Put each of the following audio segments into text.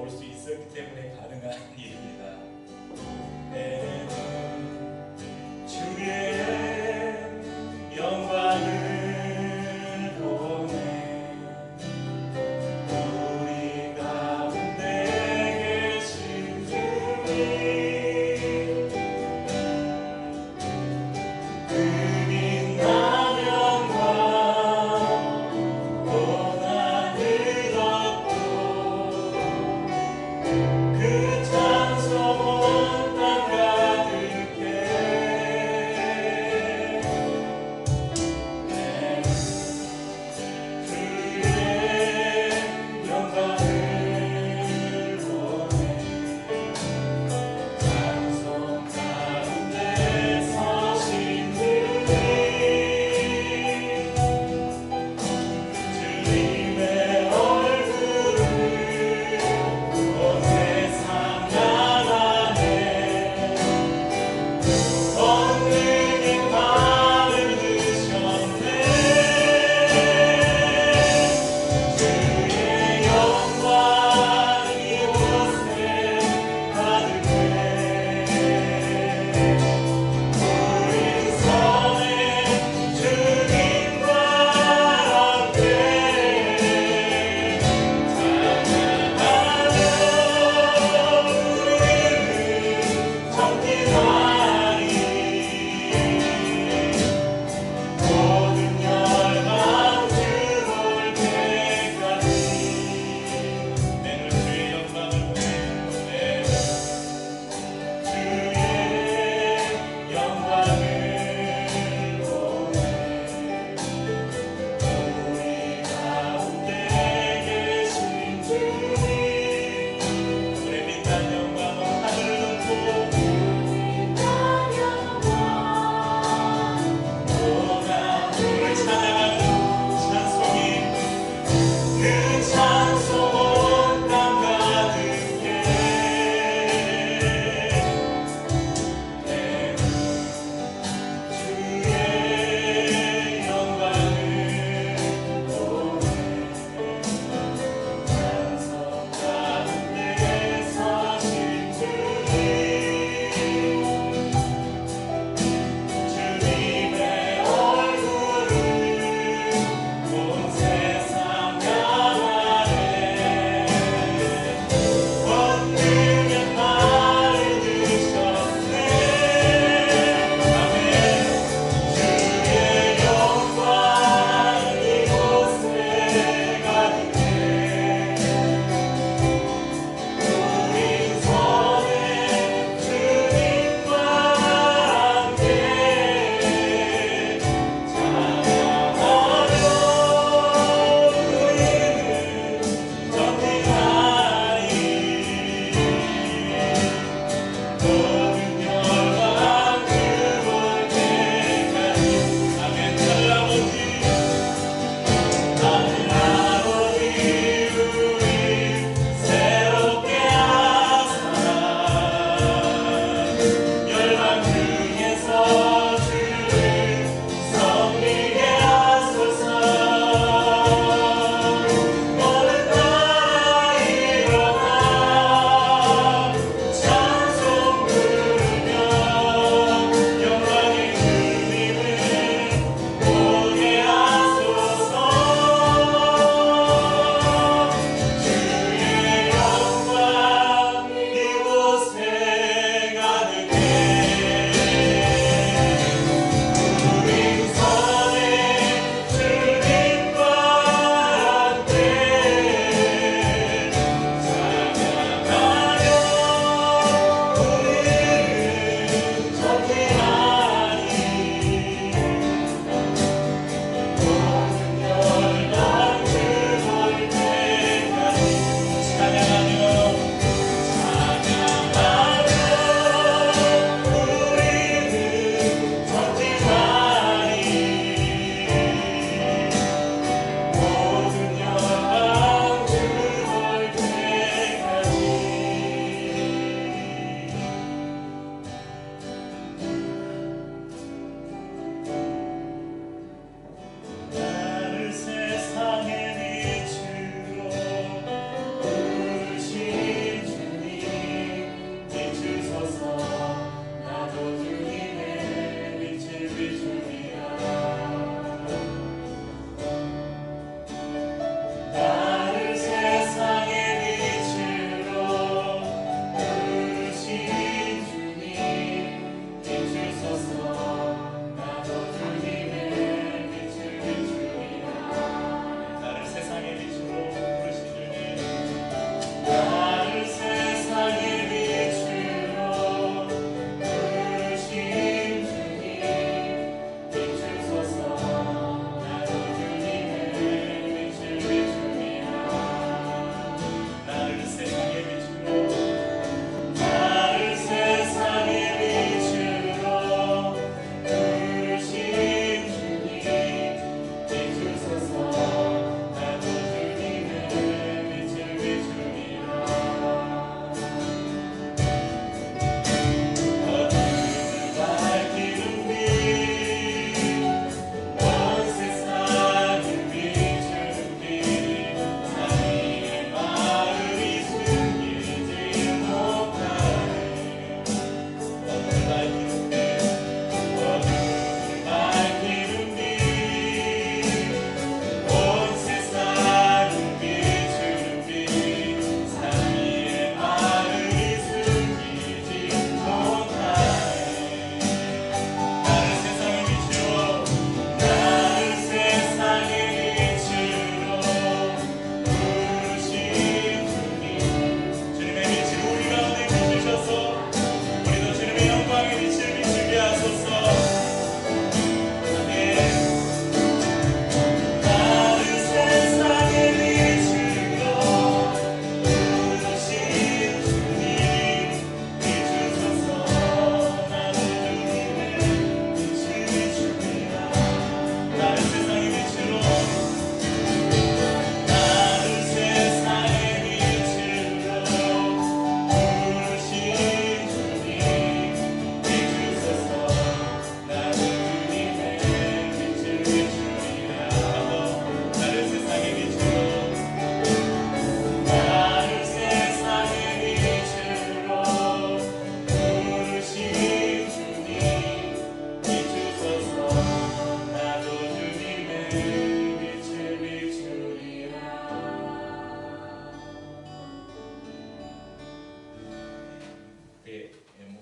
올 수 있었기 때문에 가능한 일입니다. 때는 주의 영광을 보내 우리 가운데 계신 주님 그 빛나는 영광 고난을 얻고 그 찬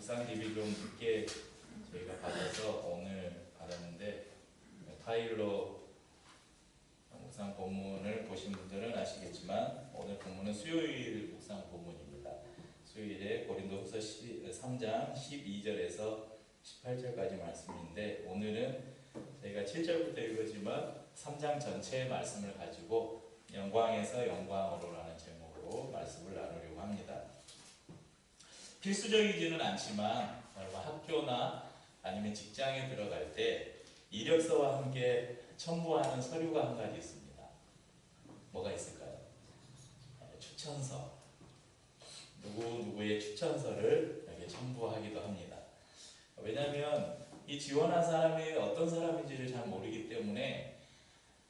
묵상 DB 좀 늦게 저희가 받아서 오늘 받았는데 파일로 묵상 본문을 보신 분들은 아시겠지만 오늘 본문은 수요일 묵상 본문입니다. 수요일에 고린도후서 3장 12절에서 18절까지 말씀인데 오늘은 저희가 7절부터 읽었지만 3장 전체의 말씀을 가지고 영광에서 영광으로라는 제목으로 말씀을 나누려고 합니다. 필수적이지는 않지만 여러분 학교나 아니면 직장에 들어갈 때 이력서와 함께 첨부하는 서류가 한 가지 있습니다. 뭐가 있을까요? 추천서. 누구의 추천서를 이렇게 첨부하기도 합니다. 왜냐하면 이 지원한 사람이 어떤 사람인지를 잘 모르기 때문에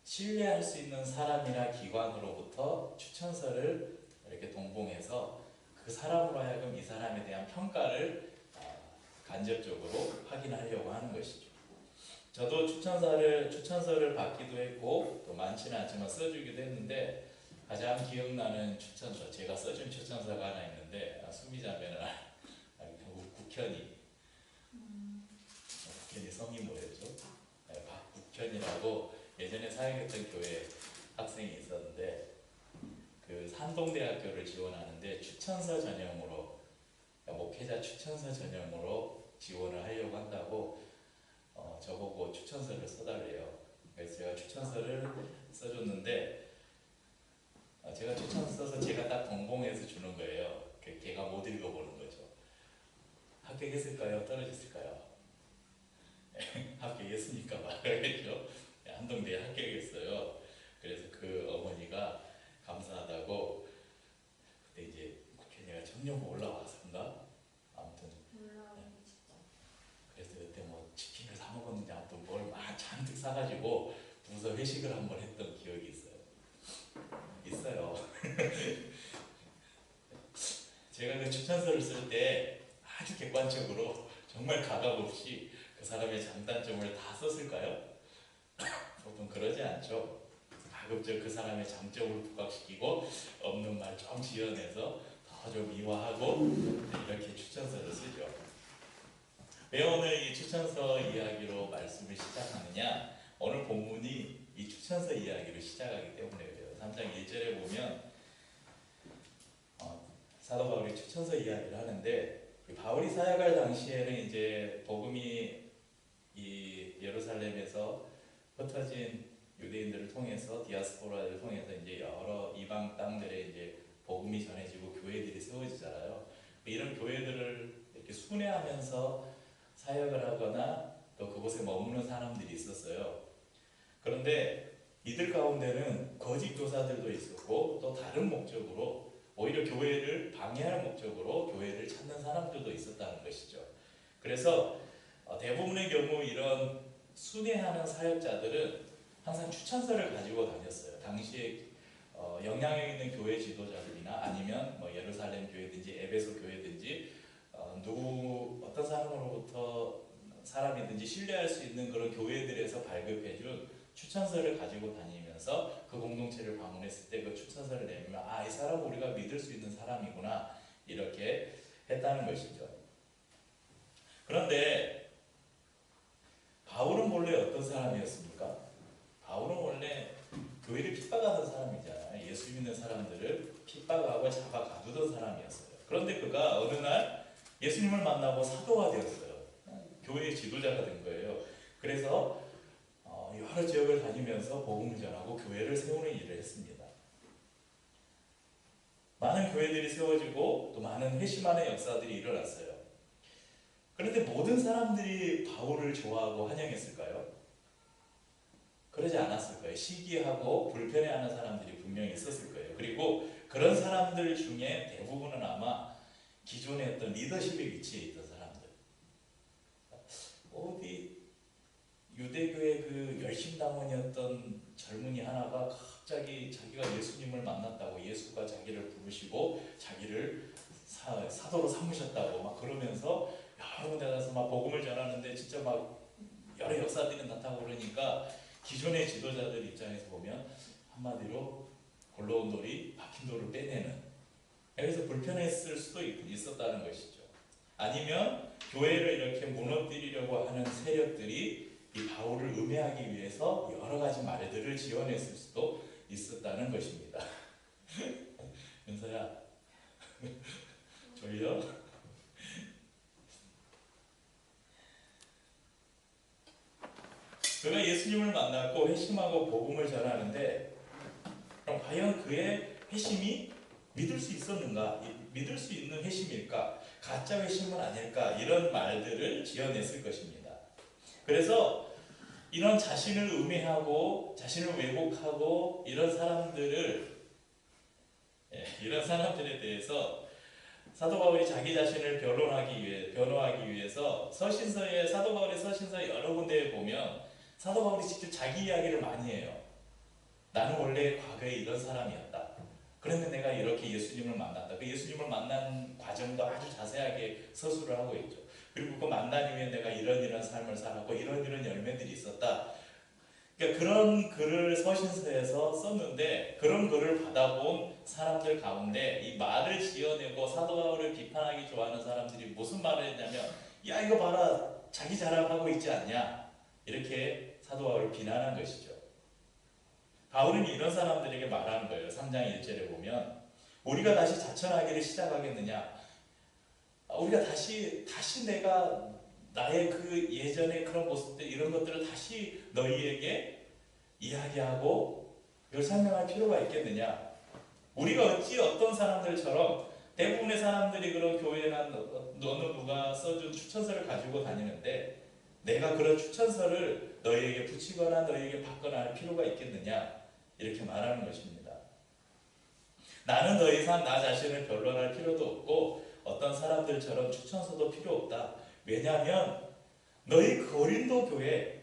신뢰할 수 있는 사람이나 기관으로부터 추천서를 이렇게 동봉해서 그 사람으로 하여금 이 사람에 대한 평가를 간접적으로 확인하려고 하는 것이죠. 저도 추천서를 받기도 했고 또 많지는 않지만 써주기도 했는데 가장 기억나는 추천서, 제가 써준 추천서가 하나 있는데 수미자매는 국현이 성이 뭐였죠? 박국현이라고 예전에 사역했던 교회 학생이 있었는데 그 산동대학교를 지원하는데 추천서 전형으로 목회자 추천서 전형으로 지원을 하려고 한다고 저보고 추천서를 써달래요. 그래서 제가 추천서를 써줬는데 제가 추천서 써서 제가 딱 동봉해서 주는 거예요. 걔가 못 읽어보는 거죠. 합격했을까요? 떨어졌을까요? 합격했으니까 말하겠죠. 한동대에 합격했어요. 그래서 그 어머니가 감사하다고 그때 이제 국회의원이 청년부 올라와서인가 아무튼 그래서 그때 뭐 치킨을 사 먹었는지 아무튼 뭘 막 잔뜩 사가지고 부서 회식을 한번 했던 기억이 있어요. 제가 그 추천서를 쓸 때 아주 객관적으로 정말 가감 없이 그 사람의 장단점을 다 썼을까요? 보통 그러지 않죠. 가급적 그 사람의 장점을 부각시키고 없는 말 좀 지어내서 더 좀 미화하고 이렇게 추천서를 쓰죠. 왜 오늘 이 추천서 이야기로 말씀을 시작하느냐? 오늘 본문이 이 추천서 이야기로 시작하기 때문에 그래요. 3장 1절에 보면 사도 바울이 추천서 이야기를 하는데 바울이 사역할 당시에는 이제 복음이 이 예루살렘에서 흩어진 유대인들을 통해서 디아스포라를 통해서 이제 여러 이방 땅들에 이제 복음이 전해지고 교회들이 세워지잖아요. 이런 교회들을 이렇게 순회하면서 사역을 하거나 또 그곳에 머무는 사람들이 있었어요. 그런데 이들 가운데는 거짓 교사들도 있었고 또 다른 목적으로 오히려 교회를 방해하는 목적으로 교회를 찾는 사람들도 있었다는 것이죠. 그래서 대부분의 경우 이런 순회하는 사역자들은 항상 추천서를 가지고 다녔어요. 당시에 영향력 있는 교회 지도자들이나 아니면 뭐 예루살렘 교회든지 에베소 교회든지 어떤 사람으로부터 사람이든지 신뢰할 수 있는 그런 교회들에서 발급해준 추천서를 가지고 다니면서 그 공동체를 방문했을 때 그 추천서를 내면 이 사람은 우리가 믿을 수 있는 사람이구나 이렇게 했다는 것이죠. 그런데 바울은 원래 어떤 사람이었습니까? 바울은 원래 교회를 핍박하던 사람이잖아요. 예수 믿는 사람들을 핍박하고 잡아 가두던 사람이었어요. 그런데 그가 어느 날 예수님을 만나고 사도가 되었어요. 교회의 지도자가 된 거예요. 그래서 여러 지역을 다니면서 복음을 전하고 교회를 세우는 일을 했습니다. 많은 교회들이 세워지고 또 많은 회심하는 역사들이 일어났어요. 그런데 모든 사람들이 바울을 좋아하고 환영했을까요? 그러지 않았을 거예요. 시기하고 불편해하는 사람들이 분명히 있었을 거예요. 그리고 그런 사람들 중에 대부분은 아마 기존에 어떤 리더십의 위치에 있던 사람들. 어디 유대교의 그 열심당원이었던 젊은이 하나가 갑자기 자기가 예수님을 만났다고 예수가 자기를 부르시고 자기를 사도로 삼으셨다고 막 그러면서 여러 군데 가서 막 복음을 전하는데 진짜 막 여러 역사들이 나타나고 그러니까 기존의 지도자들 입장에서 보면 한마디로 굴러온 돌이 박힌 돌을 빼내는, 여기서 불편했을 수도 있었다는 것이죠. 아니면 교회를 이렇게 무너뜨리려고 하는 세력들이 이 바울을 음해하기 위해서 여러 가지 말들을 지어냈을 수도 있었다는 것입니다. 윤서야, 졸려? 그가 예수님을 만났고 회심하고 복음을 전하는데 그럼 과연 그의 회심이 믿을 수 있었는가? 믿을 수 있는 회심일까? 가짜 회심은 아닐까? 이런 말들을 지어냈을 것입니다. 그래서 이런 자신을 음해하고 자신을 왜곡하고 이런 사람들에 대해서 사도 바울이 자기 자신을 변호하기 위해서 사도 바울의 서신서 여러 군데에 보면 사도 바울이 직접 자기 이야기를 많이 해요. 나는 원래 과거에 이런 사람이었다. 그런데 내가 이렇게 예수님을 만났다. 그 예수님을 만난 과정도 아주 자세하게 서술을 하고 있죠. 그리고 그 만난 이후에 내가 이런 삶을 살았고 이런 열매들이 있었다. 그러니까 그런 글을 서신서에서 썼는데 그런 글을 받아본 사람들 가운데 이 말을 지어내고 사도 바울을 비판하기 좋아하는 사람들이 무슨 말을 했냐면 야 이거 봐라 자기 자랑하고 있지 않냐 이렇게 사도 바울을 비난한 것이죠. 바울은 이런 사람들에게 말하는 거예요. 3장 1절에 보면 우리가 다시 자천하기를 시작하겠느냐, 우리가 다시 내가 나의 그 예전의 그런 모습들 이런 것들을 다시 너희에게 이야기하고 이걸 설명할 필요가 있겠느냐. 우리가 어찌 어떤 사람들처럼 대부분의 사람들이 그런 교회나 어느 누가 써준 추천서를 가지고 다니는데 내가 그런 추천서를 너희에게 붙이거나 너희에게 받거나 할 필요가 있겠느냐 이렇게 말하는 것입니다. 나는 더 이상 나 자신을 변론할 필요도 없고 어떤 사람들처럼 추천서도 필요 없다. 왜냐하면 너희 고린도 교회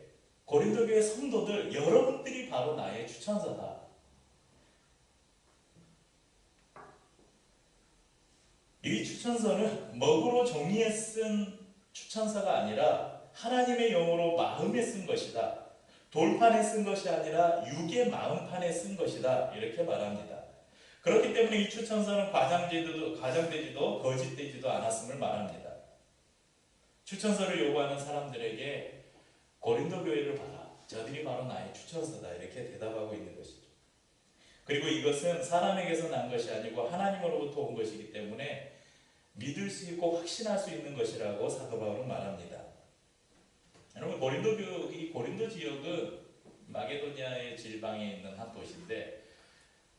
성도들 여러분들이 바로 나의 추천서다. 이 추천서는 먹으로 종이에 쓴 추천서가 아니라 하나님의 영으로 마음에 쓴 것이다. 돌판에 쓴 것이 아니라 육의 마음판에 쓴 것이다. 이렇게 말합니다. 그렇기 때문에 이 추천서는 과장되지도 거짓되지도 않았음을 말합니다. 추천서를 요구하는 사람들에게 고린도 교회를 봐라. 저들이 바로 나의 추천서다. 이렇게 대답하고 있는 것이죠. 그리고 이것은 사람에게서 난 것이 아니고 하나님으로부터 온 것이기 때문에 믿을 수 있고 확신할 수 있는 것이라고 사도 바울은 말합니다. 여러분 고린도 지역은 마게도니아의 지방에 있는 한 도시인데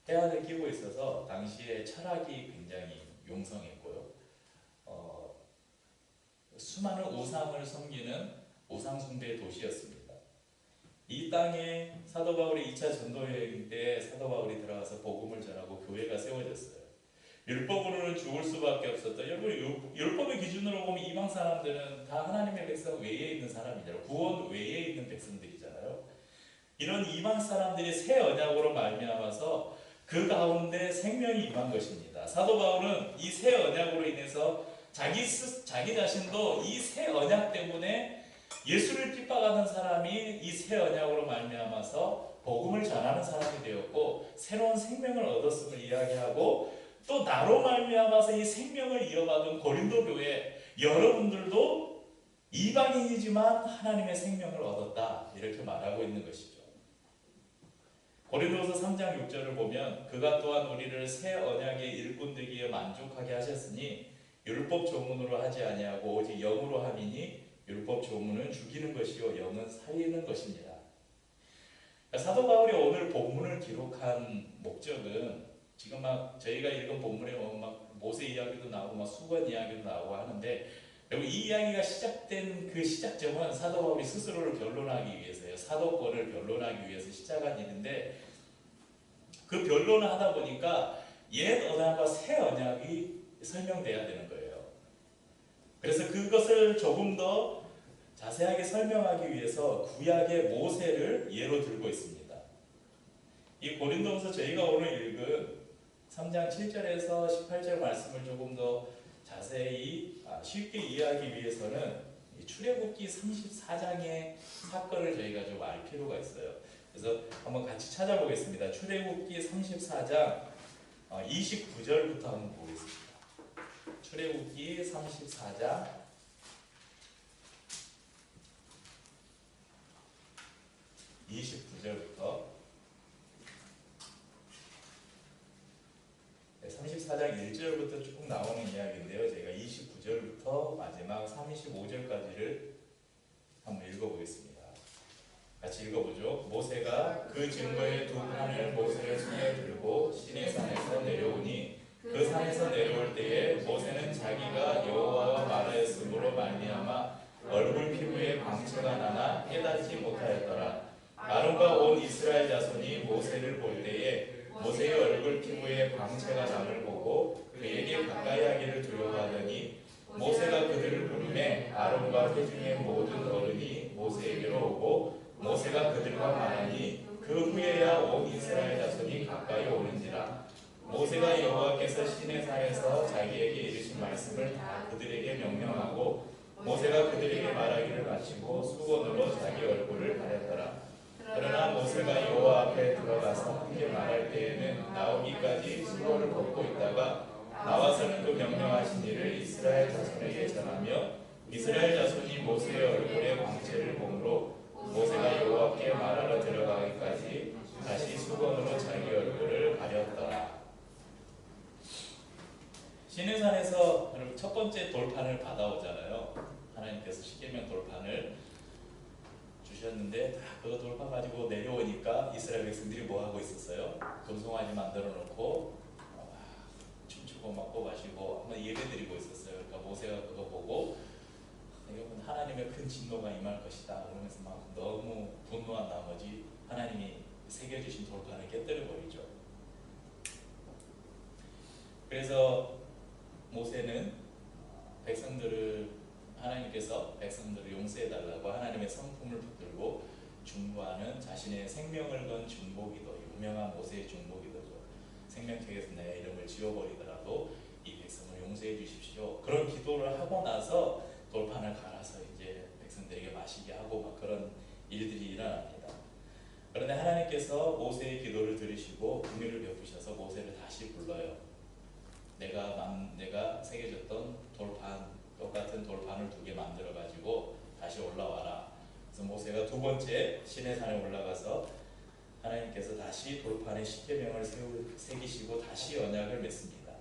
해안을 끼고 있어서 당시에 철학이 굉장히 용성했고요. 수많은 우상을 섬기는 우상 숭배의 도시였습니다. 이 땅에 사도 바울이 2차 전도 여행 때 사도 바울이 들어가서 복음을 전하고 교회가 세워졌어요. 율법으로는 죽을 수밖에 없었다. 여러분 율법의 기준으로 보면 이방 사람들은 다 하나님의 백성 외에 있는 사람이잖아요. 구원 외에 있는 백성들이잖아요. 이런 이방 사람들이 새 언약으로 말미암아서 그 가운데 생명이 임한 것입니다. 사도 바울은 이 새 언약으로 인해서 자기 자신도 이 새 언약 때문에 예수를 핍박하는 사람이 이 새 언약으로 말미암아서 복음을 전하는 사람이 되었고 새로운 생명을 얻었음을 이야기하고 또 나로 말미암아서 이 생명을 이어받은 고린도 교회 여러분들도 이방인이지만 하나님의 생명을 얻었다 이렇게 말하고 있는 것이죠. 고린도서 3장 6절을 보면 그가 또한 우리를 새 언약의 일꾼 되기에 만족하게 하셨으니 율법 조문으로 하지 아니하고 오직 영으로 함이니 율법 조문은 죽이는 것이요 영은 살리는 것입니다. 사도 바울이 오늘 본문을 기록한 목적은 지금 막 저희가 읽은 본문에 막 모세 이야기도 나오고 막 수건 이야기도 나오고 하는데 여러분 이 이야기가 시작된 그 시작점은 사도 바울이 스스로를 변론하기 위해서예요. 사도권을 변론하기 위해서 시작한 일인데 그 변론을 하다 보니까 옛 언약과 새 언약이 설명돼야 되는 거예요. 그래서 그것을 조금 더 자세하게 설명하기 위해서 구약의 모세를 예로 들고 있습니다. 이 고린도후서 저희가 오늘 읽은 3장 7절에서 18절 말씀을 조금 더 자세히 쉽게 이해하기 위해서는 출애굽기 34장의 사건을 저희가 좀 알 필요가 있어요. 그래서 한번 같이 찾아보겠습니다. 출애굽기 34장 29절부터 한번 보겠습니다. 출애굽기 34장 29절부터 34장 1절부터 쭉 나오는 이야기인데요. 제가 29절부터 마지막 35절까지를 한번 읽어보겠습니다. 같이 읽어보죠. 모세가 그 증거의 두 판을 모세의 손에 들고 시내산에서 내려오니 그 산에서 내려올 때에 모세는 자기가 여호와와 말하였으므로 말미암아 얼굴 피부에 광채가 나나 깨닫지 못하였더라. 아론과 온 이스라엘 자손이 모세를 볼 때에 모세의 얼굴 피부에 광채가 남을 보고 그에게 가까이 하기를 두려워하더니 모세가 그들을 부르매 아론과 회중의 모든 어른이 모세에게로 오고 모세가 그들과 말하니 그 후에야 온 이스라엘 자손이 가까이 오는지라. 모세가 여호와께서 시내산에서 자기에게 이르신 말씀을 다 그들에게 명령하고 모세가 그들에게 말하기를 마치고 수건으로 자기 얼굴을 가렸더라. 그러나 모세가 여호와 앞에 들어가서 함께 말할 때에는 나오기까지 수건을 벗고 있다가 나와서는 그 명령하신 일을 이스라엘 자손에게 전하며 이스라엘 자손이 모세의 얼굴에 광채를 보므로 모세가 여호와께 말하러 들어가기까지 다시 수건으로 자기 얼굴을 가렸더라. 시내산에서 첫 번째 돌판을 받아오잖아요. 하나님께서 십계명 돌판을 주셨는데 그 돌판 가지고 내려오니까 이스라엘 백성들이 뭐 하고 있었어요? 금송아지 만들어 놓고 춤추고 먹고 마시고 한번 예배드리고 있었어요. 그러니까 모세가 그거 보고 이건 하나님의 큰 진노가 임할 것이다 그러면서 막 너무 분노한 나머지 하나님이 새겨주신 돌판을 깨뜨려 버리죠. 그래서 모세는 하나님께서 백성들을 용서해달라고 하나님의 성품을 붙들고 중보하는 자신의 생명을 건 중보기도, 유명한 모세의 중보기도죠. 생명책에서 내 이름을 지워버리더라도 이 백성을 용서해 주십시오. 그런 기도를 하고 나서 돌판을 갈아서 이제 백성들에게 마시게 하고 막 그런 일들이 일어납니다. 그런데 하나님께서 모세의 기도를 들으시고 긍휼을 베푸셔서 모세를 다시 불러요. 내가 새겨졌던 돌판, 똑같은 돌판을 2개 만들어 가지고 다시 올라와라. 그래서 모세가 2번째 시내산에 올라가서 하나님께서 다시 돌판에 십계명을 새기시고 다시 언약을 맺습니다.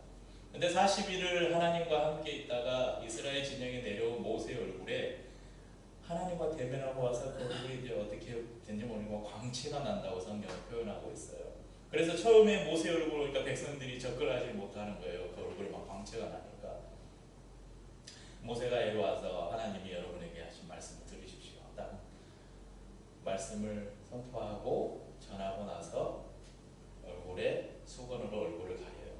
근데 40일을 하나님과 함께 있다가 이스라엘 진영에 내려온 모세의 얼굴에 하나님과 대면하고 와서 그 얼굴이 이제 어떻게 된지 모르고 광채가 난다고 성경은 표현하고 있어요. 그래서 처음에 모세 얼굴 보니까 백성들이 접근하지 못하는 거예요. 그 얼굴에 막 광채가 나니까. 모세가 여기 와서 하나님이 여러분에게 하신 말씀을 들으십시오. 딱 말씀을 선포하고 전하고 나서 얼굴에 수건으로 얼굴을 가려요.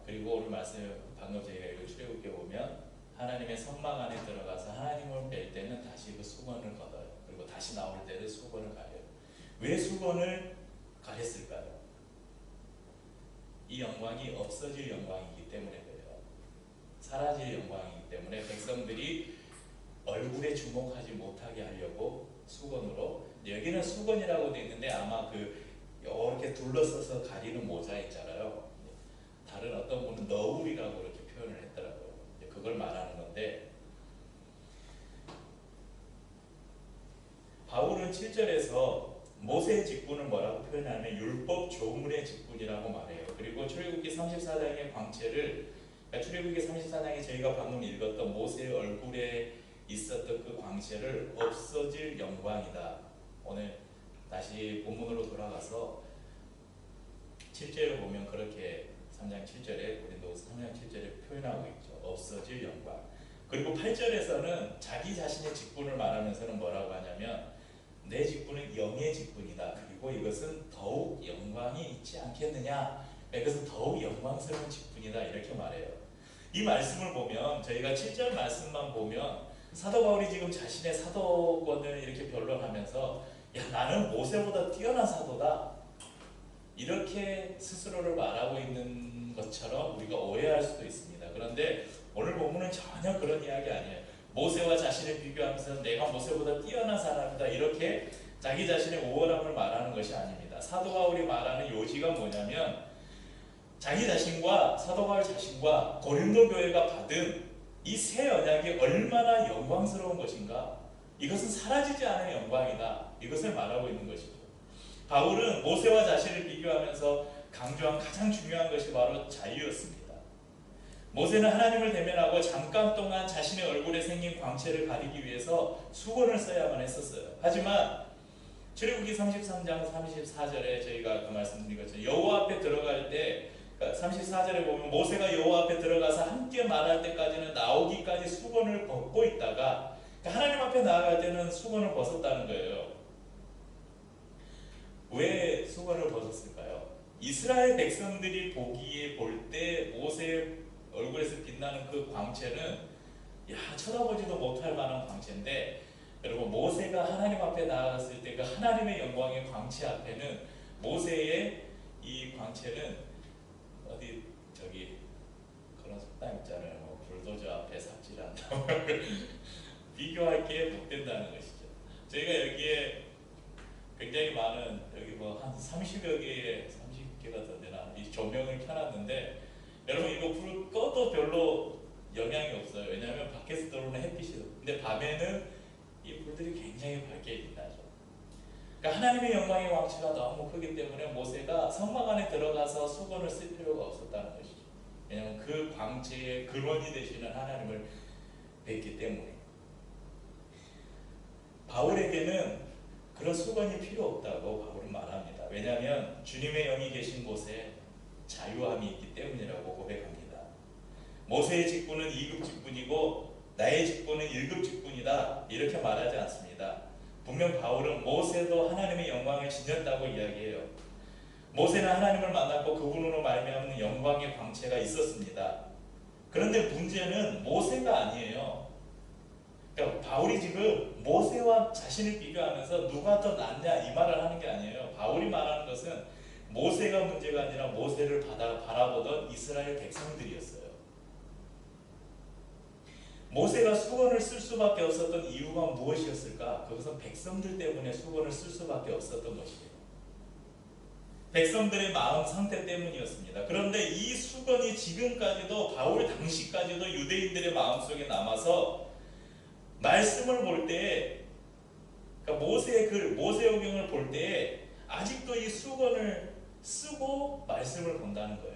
그리고 오늘 말씀 방금 저희가 이거 출애굽기에 보면 하나님의 선망 안에 들어가서 하나님을 뵐 때는 다시 그 수건을 걷어요. 그리고 다시 나올 때는 수건을 가려요. 왜 수건을 가렸을까요? 이 영광이 없어질 영광이기 때문에 그래요. 사라질 영광이기 때문에 백성들이 얼굴에 주목하지 못하게 하려고 수건으로, 여기는 수건이라고 되어 있는데 아마 이렇게 둘러서서 가리는 모자 있잖아요. 다른 어떤 분은 너울이라고 이렇게 표현을 했더라고요. 그걸 말하는 건데, 바울은 7절에서 모세의 직분을 뭐라고 표현하면 율법 조문의 직분이라고 말해요. 그리고 출애굽기 34장의 광채를, 그러니까 출애굽기 34장에 저희가 방금 읽었던 모세의 얼굴에 있었던 그 광채를 없어질 영광이다. 오늘 다시 본문으로 돌아가서 7절을 보면 그렇게 3장 7절에 고린도후서 3장 7절에 표현하고 있죠. 없어질 영광. 그리고 8절에서는 자기 자신의 직분을 말하면서는 뭐라고 하냐면 내 직분은 영의 직분이다. 그리고 이것은 더욱 영광이 있지 않겠느냐. 이것은 더욱 영광스러운 직분이다. 이렇게 말해요. 이 말씀을 보면 저희가 7절 말씀만 보면 사도 바울이 지금 자신의 사도권을 이렇게 변론하면서 야 나는 모세보다 뛰어난 사도다. 이렇게 스스로를 말하고 있는 것처럼 우리가 오해할 수도 있습니다. 그런데 오늘 본문은 전혀 그런 이야기 아니에요. 모세와 자신을 비교하면서 내가 모세보다 뛰어난 사람이다 이렇게 자기 자신의 우월함을 말하는 것이 아닙니다. 사도 바울이 말하는 요지가 뭐냐면 자기 자신과 사도 바울 자신과 고린도 교회가 받은 이 새 언약이 얼마나 영광스러운 것인가. 이것은 사라지지 않은 영광이다. 이것을 말하고 있는 것이죠. 바울은 모세와 자신을 비교하면서 강조한 가장 중요한 것이 바로 자유였습니다. 모세는 하나님을 대면하고 잠깐 동안 자신의 얼굴에 생긴 광채를 가리기 위해서 수건을 써야만 했었어요. 하지만 출애굽기 33장 34절에 저희가 아까 말씀드린 것처럼 여호와 앞에 들어갈 때 34절에 보면 모세가 여호와 앞에 들어가서 함께 말할 때까지는 나오기까지 수건을 벗고 있다가 하나님 앞에 나아갈 때는 수건을 벗었다는 거예요. 왜 수건을 벗었을까요? 이스라엘 백성들이 보기에 볼 때 모세의 얼굴에서 빛나는 그 광채는 쳐다보지도 못할 만한 광채인데, 여러분 모세가 하나님 앞에 나아갔을 때 그 하나님의 영광의 광채 앞에는 모세의 이 광채는 그런 속담 있잖아요. 뭐 불도저 앞에 삽질한다. 비교할 게 못 된다는 것이죠. 저희가 여기에 굉장히 많은 여기 뭐 한 30여 개의 30개가 더 되나 이 조명을 켜놨는데 여러분 이거 불 꺼도 별로 영향이 없어요. 왜냐하면 밖에서 들어오는 햇빛이 근데 밤에는 이 불들이 굉장히 밝게 빛나죠. 그러니까 하나님의 영광의 광채가 너무 크기 때문에 모세가 성막 안에 들어가서 수건을 쓸 필요가 없었다는 것이죠. 왜냐하면 그 광채의 근원이 되시는 하나님을 뵙기 때문에. 바울에게는 그런 수건이 필요 없다고 바울은 말합니다. 왜냐하면 주님의 영이 계신 곳에 자유함이 있기 때문이라고 고백합니다. 모세의 직분은 2급 직분이고 나의 직분은 1급 직분이다 이렇게 말하지 않습니다. 분명 바울은 모세도 하나님의 영광을 지녔다고 이야기해요. 모세는 하나님을 만났고 그분으로 말미암는 영광의 광채가 있었습니다. 그런데 문제는 모세가 아니에요. 그러니까 바울이 지금 모세와 자신을 비교하면서 누가 더 낫냐 이 말을 하는 게 아니에요. 바울이 말하는 것은 모세가 문제가 아니라 모세를 바라보던 이스라엘 백성들이었어요. 모세가 수건을 쓸 수밖에 없었던 이유가 무엇이었을까? 그것은 백성들 때문에 수건을 쓸 수밖에 없었던 것이에요. 백성들의 마음 상태 때문이었습니다. 그런데 이 수건이 지금까지도 바울 당시까지도 유대인들의 마음속에 남아서 말씀을 볼 때, 그러니까 모세오경을 볼 때 아직도 이 수건을 쓰고 말씀을 본다는 거예요.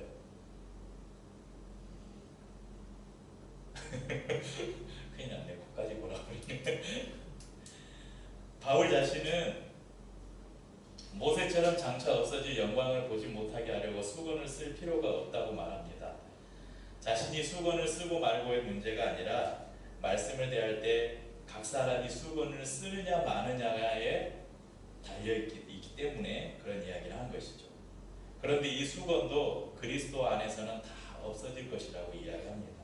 큰일 났네. 코까지 보라고. 바울 자신은 모세처럼 장차 없어질 영광을 보지 못하게 하려고 수건을 쓸 필요가 없다고 말합니다. 자신이 수건을 쓰고 말고의 문제가 아니라 말씀을 대할 때 각 사람이 수건을 쓰느냐 마느냐에 달려있기 때문에 그런 이야기를 한 것이죠. 그런데 이 수건도 그리스도 안에서는 다 없어질 것이라고 이야기합니다.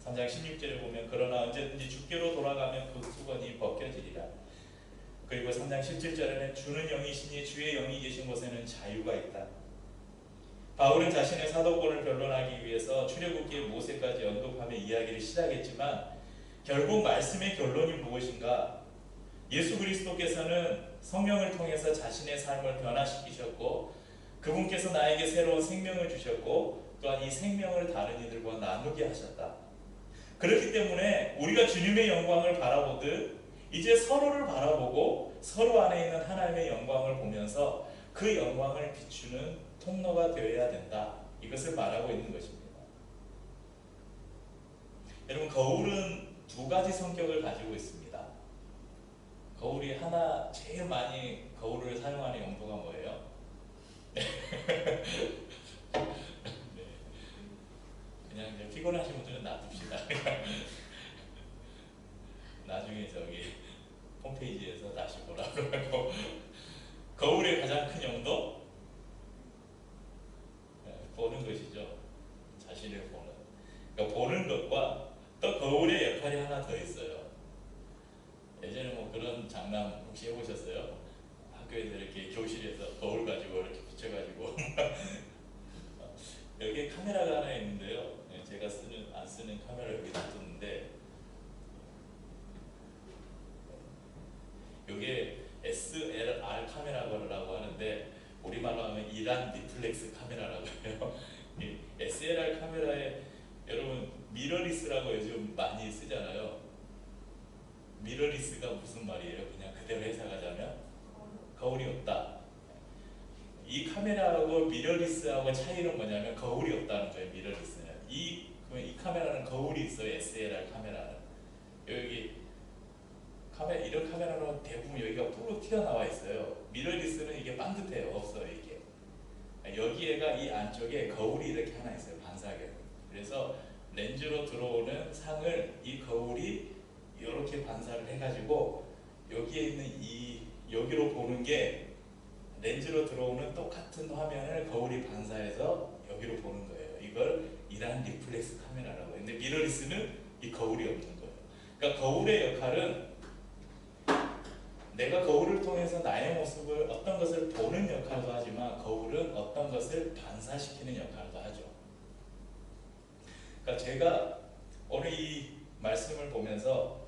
3장 16절에 보면 그러나 언제든지 주께로 돌아가면 그 수건이 벗겨지리라. 그리고 3장 17절에는 주는 영이시니 주의 영이 계신 곳에는 자유가 있다. 바울은 자신의 사도권을 변론하기 위해서 출애굽기의 모세까지 언급하며 이야기를 시작했지만 결국 말씀의 결론이 무엇인가? 예수 그리스도께서는 성령을 통해서 자신의 삶을 변화시키셨고 그분께서 나에게 새로운 생명을 주셨고 또한 이 생명을 다른 이들과 나누게 하셨다. 그렇기 때문에 우리가 주님의 영광을 바라보듯 이제 서로를 바라보고 서로 안에 있는 하나님의 영광을 보면서 그 영광을 비추는 통로가 되어야 된다. 이것을 말하고 있는 것입니다. 여러분 거울은 두 가지 성격을 가지고 있습니다. 거울이 하나 제일 많이 거울을 사용하는 용도가 뭐예요? 네. 그냥 이제 피곤하신 분들은 놔둡시다. 나중에 저기 홈페이지에서 다시 보라고 하고 거울의 가장 큰 용도? 보는 것이죠. 자신을 보는. 그러니까 보는 것과 또 거울의 역할이 하나 더 있어요. 예전에 뭐 그런 장난 혹시 해보셨어요? 학교에서 이렇게 교실에서 거울 가지고 이렇게 붙여가지고 여기에 카메라가 하나 있는데요. 제가 안 쓰는 카메라 여기 놔뒀는데 이게 SLR 카메라라고 하는데 우리말로 하면 이란 리플렉스 카메라라고 해요. 미러리스하고 차이는 뭐냐면 거울이 없다는 거예요. 미러리스는 이 카메라는 거울이 있어요. SLR 카메라는 여기 이런 카메라는 대부분 여기가 뿔로 튀어나와 있어요. 미러리스는 이게 반듯해요. 없어요 이게. 여기에가 이 안쪽에 거울이 이렇게 하나 있어요. 반사계. 그래서 렌즈로 들어오는 상을 이 거울이 이렇게 반사를 해가지고 여기에 있는 여기로 보는 게 렌즈로 들어오는 똑같은 화면을 거울이 반사해서 여기로 보는 거예요. 이걸 이란 리플렉스 카메라라고 해요. 근데 미러리스는 이 거울이 없는 거예요. 그러니까 거울의 역할은 내가 거울을 통해서 나의 모습을 어떤 것을 보는 역할도 하지만 거울은 어떤 것을 반사시키는 역할도 하죠. 그러니까 제가 오늘 이 말씀을 보면서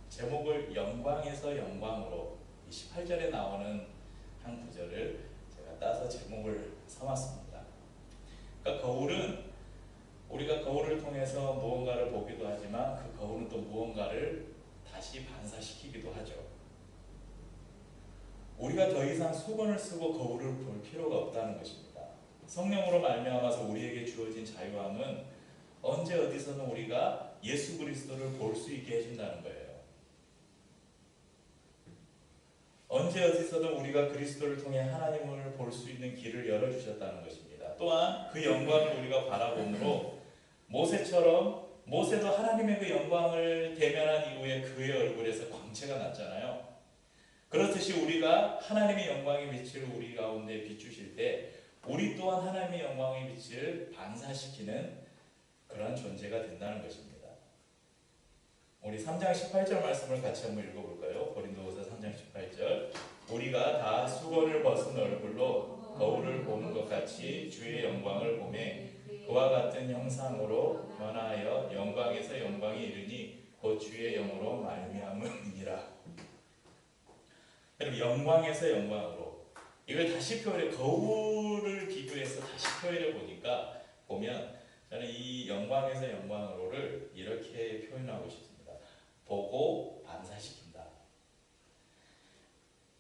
제목을 영광에서 영광으로 18절에 나오는 한 구절을 제가 따서 제목을 삼았습니다. 그러니까 거울은 우리가 거울을 통해서 무언가를 보기도 하지만 그 거울은 또 무언가를 다시 반사시키기도 하죠. 우리가 더 이상 수건을 쓰고 거울을 볼 필요가 없다는 것입니다. 성령으로 말미암아서 우리에게 주어진 자유함은 언제 어디서는 우리가 예수 그리스도를 볼 수 있게 해준다는 거예요. 언제 어디서든 우리가 그리스도를 통해 하나님을 볼 수 있는 길을 열어주셨다는 것입니다. 또한 그 영광을 우리가 바라봄으로 모세도 하나님의 그 영광을 대면한 이후에 그의 얼굴에서 광채가 났잖아요. 그렇듯이 우리가 하나님의 영광의 빛을 우리 가운데 비추실 때 우리 또한 하나님의 영광의 빛을 반사시키는 그런 존재가 된다는 것입니다. 우리 3장 18절 말씀을 같이 한번 읽어볼까요? 고린도후서 3장 18절 우리가 다 수건을 벗은 얼굴로 거울을 보는 것 같이 주의 영광을 보매 그와 같은 형상으로 변하여 영광에서 영광에 이르니 곧 주의 영으로 말미암음이니라. 여러분 영광에서 영광으로 이걸 다시 표현해 거울을 비교해서 다시 표현해 보면 저는 이 영광에서 영광으로를 이렇게 표현하고 싶습니다. 보고 반사시킨다.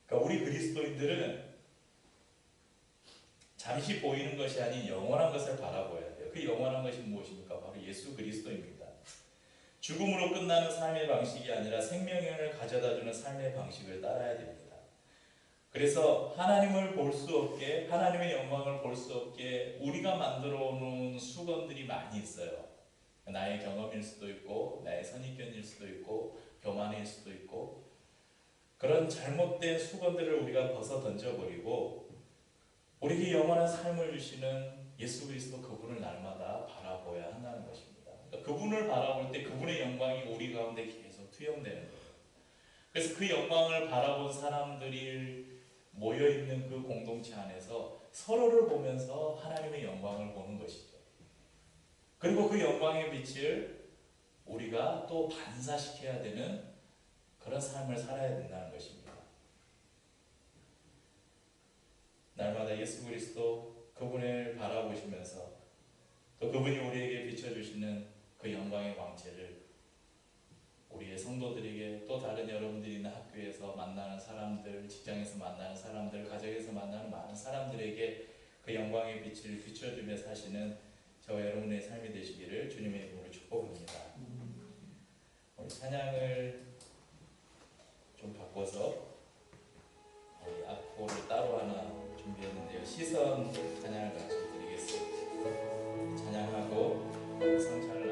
그러니까 우리 그리스도인들은 잠시 보이는 것이 아닌 영원한 것을 바라보아야 돼요. 그 영원한 것이 무엇입니까? 바로 예수 그리스도입니다. 죽음으로 끝나는 삶의 방식이 아니라 생명을 가져다주는 삶의 방식을 따라야 됩니다. 그래서 하나님을 볼 수 없게, 하나님의 영광을 볼 수 없게 우리가 만들어 놓은 수건들이 많이 있어요. 나의 경험일 수도 있고 나의 선입견일 수도 있고 교만일 수도 있고 그런 잘못된 수건들을 우리가 벗어 던져버리고 우리에게 영원한 삶을 주시는 예수 그리스도 그분을 날마다 바라보아야 한다는 것입니다. 그러니까 그분을 바라볼 때 그분의 영광이 우리 가운데 계속 투영되는 거예요. 그래서 그 영광을 바라본 사람들이 모여있는 그 공동체 안에서 서로를 보면서 하나님의 영광을 보는 것이죠. 그리고 그 영광의 빛을 우리가 또 반사시켜야 되는 그런 삶을 살아야 된다는 것입니다. 날마다 예수 그리스도 그분을 바라보시면서 또 그분이 우리에게 비춰주시는 그 영광의 광채를 우리의 성도들에게 또 다른 여러분들이 있는 학교에서 만나는 사람들, 직장에서 만나는 사람들, 가정에서 만나는 많은 사람들에게 그 영광의 빛을 비춰주며 사시는 저와 여러분의 삶이 되시기를 주님의 이름으로 축복합니다. 우리 찬양을 좀 바꿔서 우리 악보를 따로 하나 준비했는데요. 시선 찬양을 같이 드리겠습니다. 찬양하고 성찬을